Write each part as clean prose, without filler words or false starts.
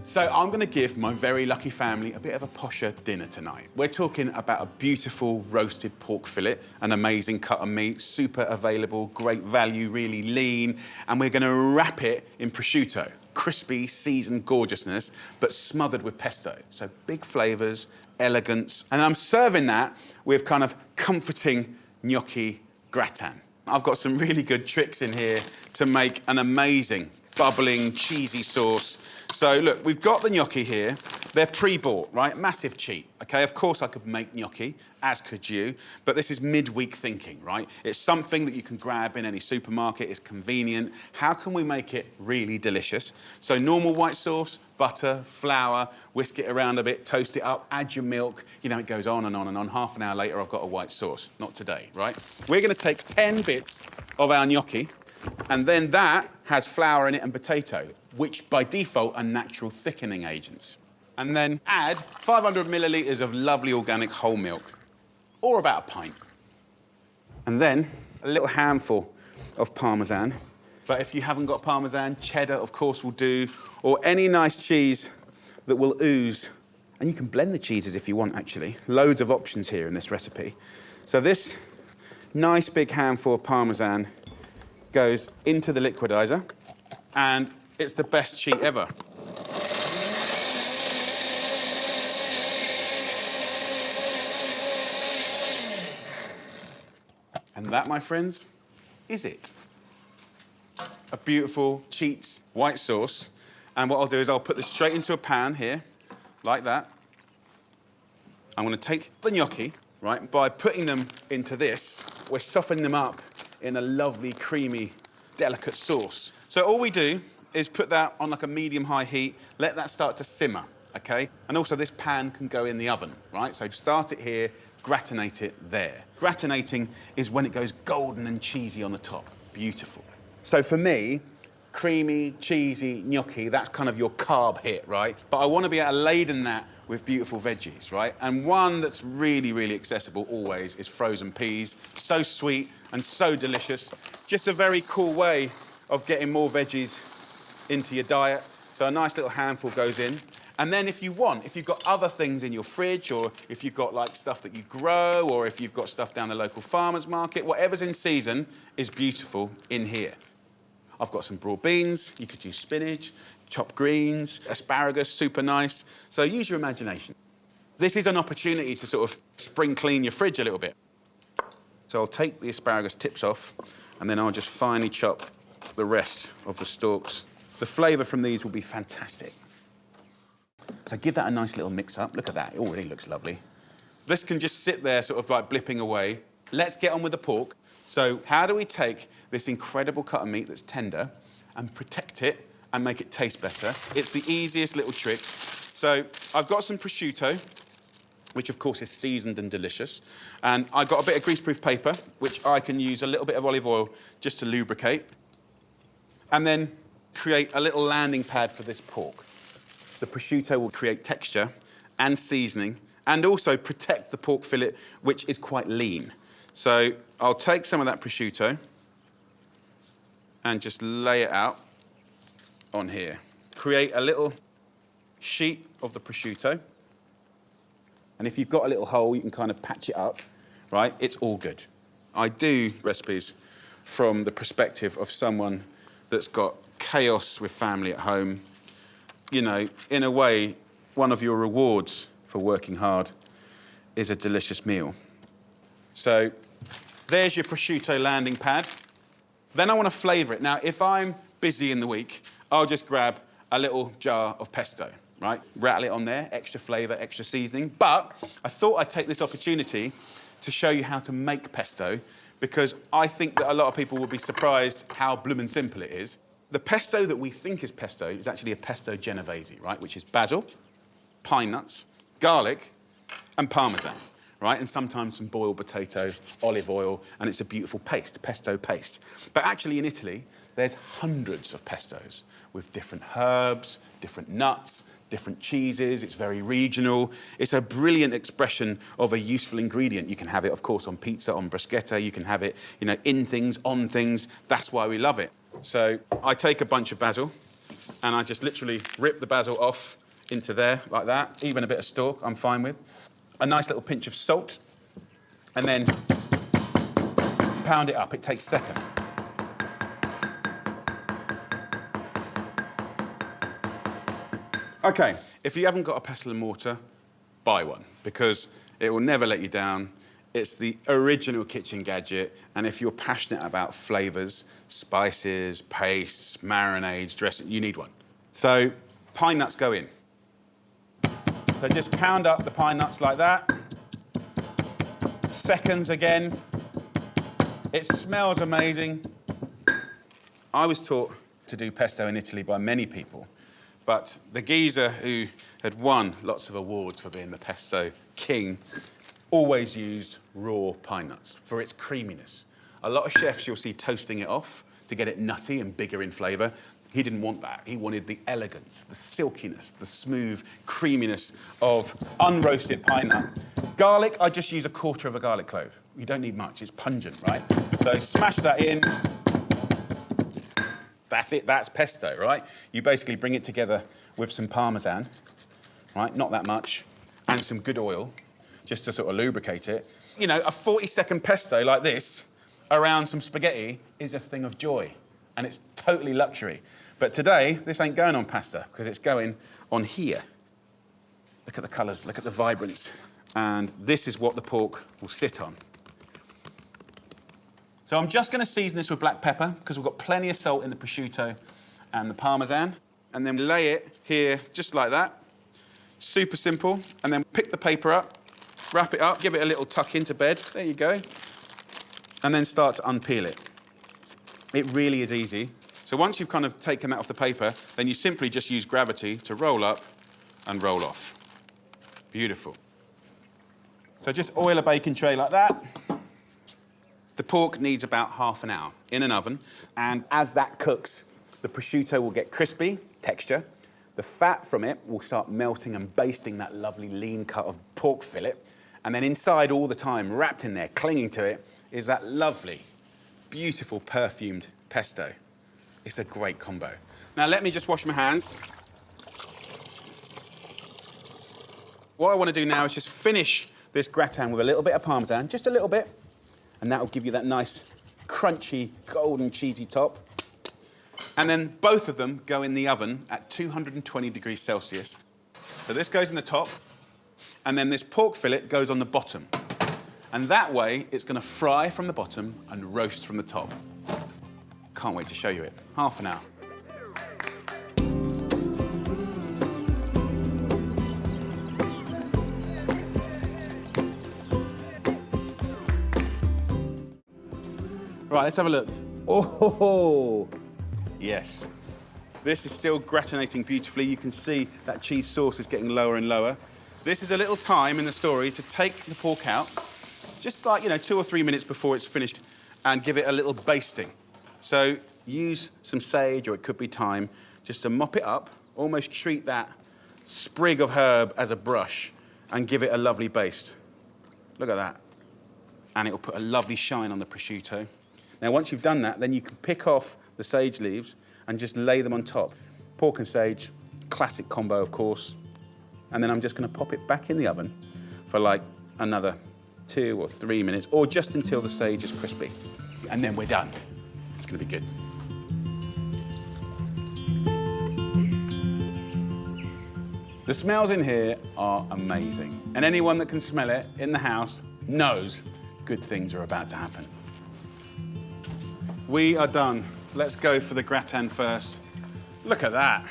So I'm gonna give my very lucky family a bit of a posher dinner tonight. We're talking about a beautiful roasted pork fillet, an amazing cut of meat, super available, great value, really lean, and we're gonna wrap it in prosciutto. Crispy, seasoned gorgeousness, but smothered with pesto. So big flavors, elegance, and I'm serving that with kind of comforting gnocchi gratin. I've got some really good tricks in here to make an amazing bubbling, cheesy sauce. So look, we've got the gnocchi here. They're pre-bought, right? Massive cheat, okay? Of course I could make gnocchi, as could you, but this is midweek thinking, right? It's something that you can grab in any supermarket, it's convenient. How can we make it really delicious? So normal white sauce, butter, flour, whisk it around a bit, toast it up, add your milk. You know, it goes on and on and on. Half an hour later, I've got a white sauce. Not today, right? We're gonna take 10 bits of our gnocchi, and then that has flour in it and potato, which by default are natural thickening agents. And then add 500 millilitres of lovely organic whole milk, or about a pint. And then a little handful of Parmesan. But if you haven't got Parmesan, cheddar, of course, will do, or any nice cheese that will ooze. And you can blend the cheeses if you want, actually. Loads of options here in this recipe. So this nice big handful of Parmesan goes into the liquidizer, and it's the best cheat ever. And that, my friends, is it. A beautiful cheats white sauce. And what I'll do is I'll put this straight into a pan here, like that. I'm gonna take the gnocchi, right? By putting them into this, we're softening them up in a lovely, creamy, delicate sauce. So all we do is put that on like a medium-high heat, let that start to simmer, okay? And also this pan can go in the oven, right? So start it here, gratinate it there. Gratinating is when it goes golden and cheesy on the top. Beautiful. So for me, creamy, cheesy gnocchi, that's kind of your carb hit, right? But I want to be able to laden that with beautiful veggies, right? And one that's really, really accessible always is frozen peas. So sweet and so delicious. Just a very cool way of getting more veggies into your diet. So a nice little handful goes in. And then if you want, if you've got other things in your fridge, or if you've got like stuff that you grow, or if you've got stuff down the local farmer's market, whatever's in season is beautiful in here. I've got some broad beans, you could use spinach, chopped greens, asparagus, super nice. So use your imagination. This is an opportunity to sort of spring clean your fridge a little bit. So I'll take the asparagus tips off, and then I'll just finely chop the rest of the stalks. The flavour from these will be fantastic. So give that a nice little mix up. Look at that, it already looks lovely. This can just sit there sort of like blipping away. Let's get on with the pork. So how do we take this incredible cut of meat that's tender and protect it and make it taste better? It's the easiest little trick. So I've got some prosciutto, which of course is seasoned and delicious. And I've got a bit of greaseproof paper, which I can use a little bit of olive oil just to lubricate. And then create a little landing pad for this pork. The prosciutto will create texture and seasoning and also protect the pork fillet, which is quite lean. So I'll take some of that prosciutto and just lay it out on here. Create a little sheet of the prosciutto. And if you've got a little hole, you can kind of patch it up, right? It's all good. I do recipes from the perspective of someone that's got chaos with family at home. You know, in a way, one of your rewards for working hard is a delicious meal. So there's your prosciutto landing pad. Then I want to flavour it. Now, if I'm busy in the week, I'll just grab a little jar of pesto, right? Rattle it on there, extra flavour, extra seasoning. But I thought I'd take this opportunity to show you how to make pesto, because I think that a lot of people will be surprised how bloomin' simple it is. The pesto that we think is pesto is actually a pesto genovese, right? Which is basil, pine nuts, garlic, and Parmesan, right? And sometimes some boiled potato, olive oil, and it's a beautiful paste, pesto paste. But actually in Italy, there's hundreds of pestos with different herbs, different nuts, different cheeses. It's very regional. It's a brilliant expression of a useful ingredient. You can have it, of course, on pizza, on bruschetta. You can have it, you know, in things, on things. That's why we love it. So I take a bunch of basil, and I just literally rip the basil off into there like that. Even a bit of stalk, I'm fine with. A nice little pinch of salt, and then pound it up. It takes seconds. Okay, if you haven't got a pestle and mortar, buy one, because it will never let you down. It's the original kitchen gadget, and if you're passionate about flavours, spices, pastes, marinades, dressing, you need one. So pine nuts go in. So just pound up the pine nuts like that. Seconds again. It smells amazing. I was taught to do pesto in Italy by many people, but the geezer who had won lots of awards for being the pesto king always used raw pine nuts for its creaminess. A lot of chefs you'll see toasting it off to get it nutty and bigger in flavour. He didn't want that. He wanted the elegance, the silkiness, the smooth creaminess of unroasted pine nut. Garlic, I just use a quarter of a garlic clove. You don't need much, it's pungent, right? So smash that in. That's it, that's pesto, right? You basically bring it together with some Parmesan, right? Not that much, and some good oil, just to sort of lubricate it. You know, a 40-second pesto like this around some spaghetti is a thing of joy, and it's totally luxury. But today, this ain't going on pasta, because it's going on here. Look at the colours, look at the vibrance. And this is what the pork will sit on. So I'm just going to season this with black pepper, because we've got plenty of salt in the prosciutto and the Parmesan. And then lay it here, just like that. Super simple. And then pick the paper up, wrap it up, give it a little tuck into bed. There you go. And then start to unpeel it. It really is easy. So once you've kind of taken that off the paper, then you simply just use gravity to roll up and roll off. Beautiful. So just oil a baking tray like that. The pork needs about half an hour in an oven, and as that cooks, the prosciutto will get crispy, texture. The fat from it will start melting and basting that lovely lean cut of pork fillet, and then inside all the time, wrapped in there, clinging to it, is that lovely, beautiful, perfumed pesto. It's a great combo. Now let me just wash my hands. What I want to do now is just finish this gratin with a little bit of Parmesan, just a little bit, and that will give you that nice, crunchy, golden, cheesy top. And then both of them go in the oven at 220 degrees Celsius. So this goes in the top, and then this pork fillet goes on the bottom. And that way, it's going to fry from the bottom and roast from the top. Can't wait to show you it. Half an hour. Right, let's have a look. Oh, yes. This is still gratinating beautifully. You can see that cheese sauce is getting lower and lower. This is a little time in the story to take the pork out, just like, 2 or 3 minutes before it's finished, and give it a little basting. So use some sage, or it could be thyme, just to mop it up, almost treat that sprig of herb as a brush, and give it a lovely baste. Look at that. And it'll put a lovely shine on the prosciutto. Now, once you've done that, then you can pick off the sage leaves and just lay them on top. Pork and sage, classic combo, of course. And then I'm just going to pop it back in the oven for like another 2 or 3 minutes, or just until the sage is crispy. And then we're done. It's going to be good. The smells in here are amazing. And anyone that can smell it in the house knows good things are about to happen. We are done. Let's go for the gratin first. Look at that.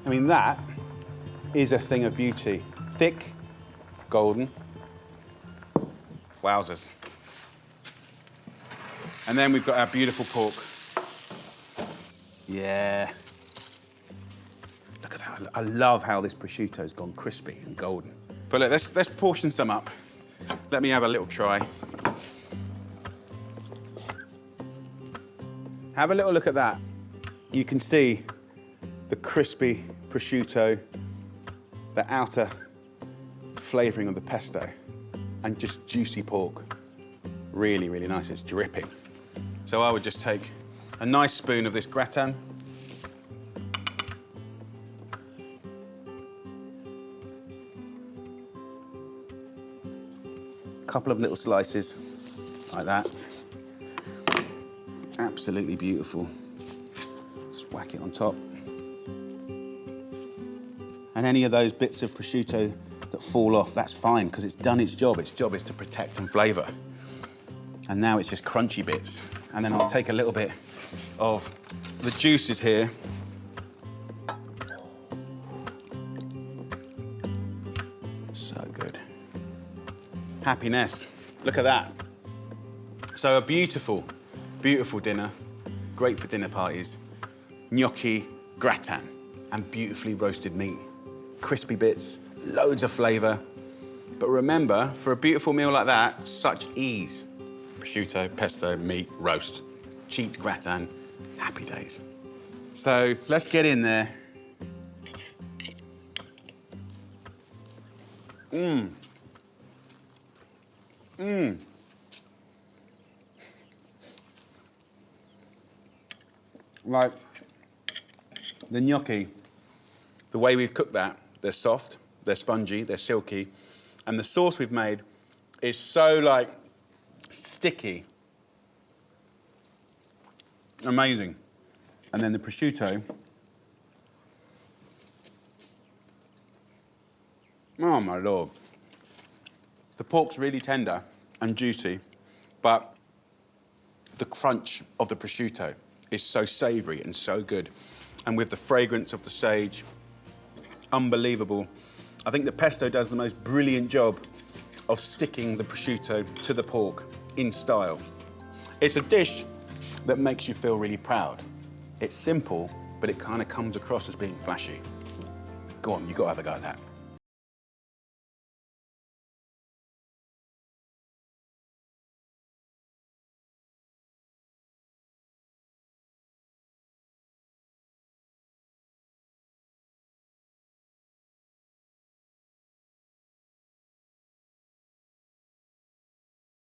I mean, that is a thing of beauty. Thick, golden. Wowzers. And then we've got our beautiful pork. Yeah. Look at that. I love how this prosciutto's gone crispy and golden. But look, let's portion some up. Let me have a little try. Have a little look at that. You can see the crispy prosciutto, the outer flavouring of the pesto, and just juicy pork. Really, really nice. It's dripping. So I would just take a nice spoon of this gratin, couple of little slices like that. Absolutely beautiful. Just whack it on top. And any of those bits of prosciutto that fall off, that's fine, because it's done its job. Its job is to protect and flavour. And now it's just crunchy bits. And then I'll take a little bit of the juices here. So good. Happiness. Look at that. So a beautiful, beautiful dinner. Great for dinner parties. Gnocchi, gratin, and beautifully roasted meat. Crispy bits, loads of flavour. But remember, for a beautiful meal like that, such ease. Prosciutto, pesto, meat, roast, cheat, gratin, happy days. So let's get in there. Mmm. Mmm. Like the gnocchi, the way we've cooked that, they're soft, they're spongy, they're silky, and the sauce we've made is so like sticky. Amazing. And then the prosciutto. Oh my Lord. The pork's really tender and juicy, but the crunch of the prosciutto is so savoury and so good. And with the fragrance of the sage, unbelievable. I think the pesto does the most brilliant job of sticking the prosciutto to the pork in style. It's a dish that makes you feel really proud. It's simple, but it kind of comes across as being flashy. Go on, you've got to have a go at that.